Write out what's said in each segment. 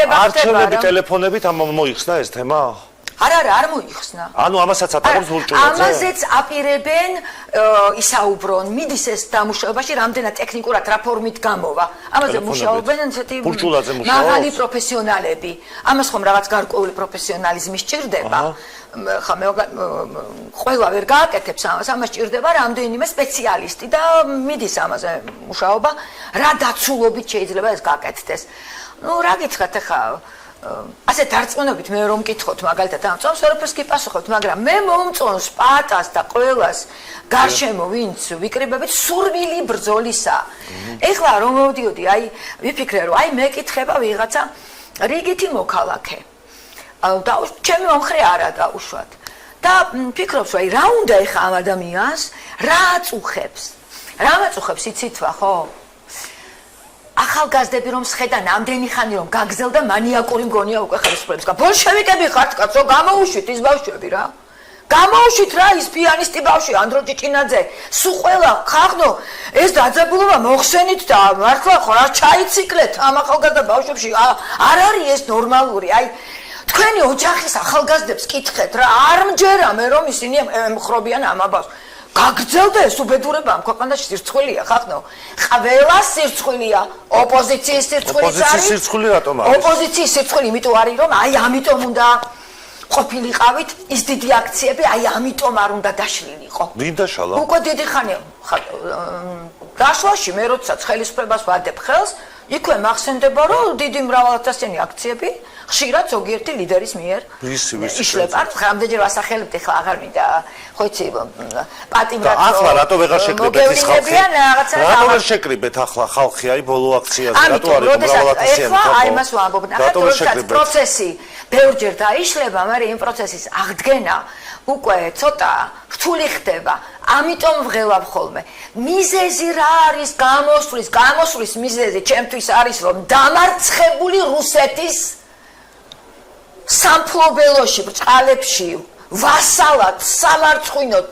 განხილება ხდება. არჩევნები ტელეფონებით ამ მოიხსნა ეს თემა? არ მოიხსნა. ანუ ამასაც ატარებს ბურჭულაძე? ამაზეც აპირებენ ისაუბრონ, მიდის ეს დამუშავებაში, რამდენად ტექნიკურად რა ფორმით გამოვა. ამაზე მუშაობენ ესეთი მაღალი პროფესიონალები. ამას ხომ რაღაც გარკვეული პროფესიონალიზმი სჭირდება. ხა მე ყველა ვერ გააკეთებს ამას, ამას სჭირდება რამდენიმე სპეციალისტი და მიდის ამაზე მუშაობა, რა დაცულობით შეიძლება ეს გააკეთდეს. ნუ რა გითხრათ ახლა ასე დარწმუნებით მე რომ მკითხოთ მაგალითად ამ წამს ვერაფერს კი პასუხობთ, მაგრამ მე მომწონს პატას და ყველას გარშემო ვინც ვიკრიბებით სურვილი ბრძოლისა. ეხლა რომ მოვდიოდი, აი ვიფიქრე რომ აი მეკითხება ვიღაცა რიგითი მოქალაქე. და ჩემი მომხრე არა დაუშვათ. და ფიქრობს აი რა უნდა ეხა ამ ადამიანს, რა აწუხებს? რა მაწუხებს იცით-ვა, ხო? ახალგაზრდები რომ სხედა ნამდვილი ხანი რომ გაგზელდა მანიაკური მგონია უკვე ხელისუფლების. ბოლშევიკები ხართ კაცო, გამოუშვით ის ბავშვები რა. გამოუშვით რა ის პიანისტი ბავშვი ანდრო ჭიჭინაძე. სულ ყველა ხახნო ეს დაძაბულობა მოხსენით და მართლა ხო რა ჩაიციკლეთ ამ ახალგაზრდა ბავშვებში არ არის ეს ნორმალური. აი თქვენი ოჯახის ახალგაზრდებს კითხეთ რა, არ მჯერა მე რომ ისინი ემხრობიან ამ აბას. გაგრძელდა ეს უბედურება ამ ქვეყანაში სირცხვილია ხახნო. ყველას სირცხვილია, ოპოზიციის სირცხვილი არის. ოპოზიციის სირცხვილი რატომ არის? ოპოზიციის სირცხვილი იმიტომ არის რომ აი ამიტომ უნდა ყოფილიყავით ის დიდი აქციები, აი ამიტომ არ უნდა დაშლილიყო. ვინ დაშალა? უკვე დიდი ხანია. დაშლაში მე როდესაც ხელისუფლებას ვადებ ხელს, იქვე მახსენდება რომ დიდი მრავალათასიანი აქციები ხშირად ზოგიერთი ლიდერის მიერ იშლება. რამდენჯერ ვასახელებთ ახლა აღარ მინდა ხო იცი პატიმრად ახლა რატო ვეღარ შეკრიბეთ ის ხალხი? რატო ვერ შეკრიბეთ ახლა ხალხი აი ბოლო აქციაზე? რატო არის მრავალათასიანი? ახლა აი მას ვამბობ, ახლა პროცესი ბევრჯერ დაიშლება, მაგრამ იმ პროცესის აღდგენა უკვე ცოტა რთული ხდება. ამიტომ ვღელავ ხოლმე. მიზეზი რა არის გამოსვლის მიზეზი ჩემთვის არის რომ დამარცხებული რუსეთის სამფლობელოში, ბრჭყალებში ვასალად, სამარცხვინოდ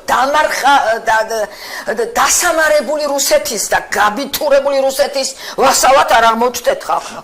დასამარებული რუსეთის და გაბიტურებული რუსეთის ვასალად არ აღმოჩნდეთ ხალხო.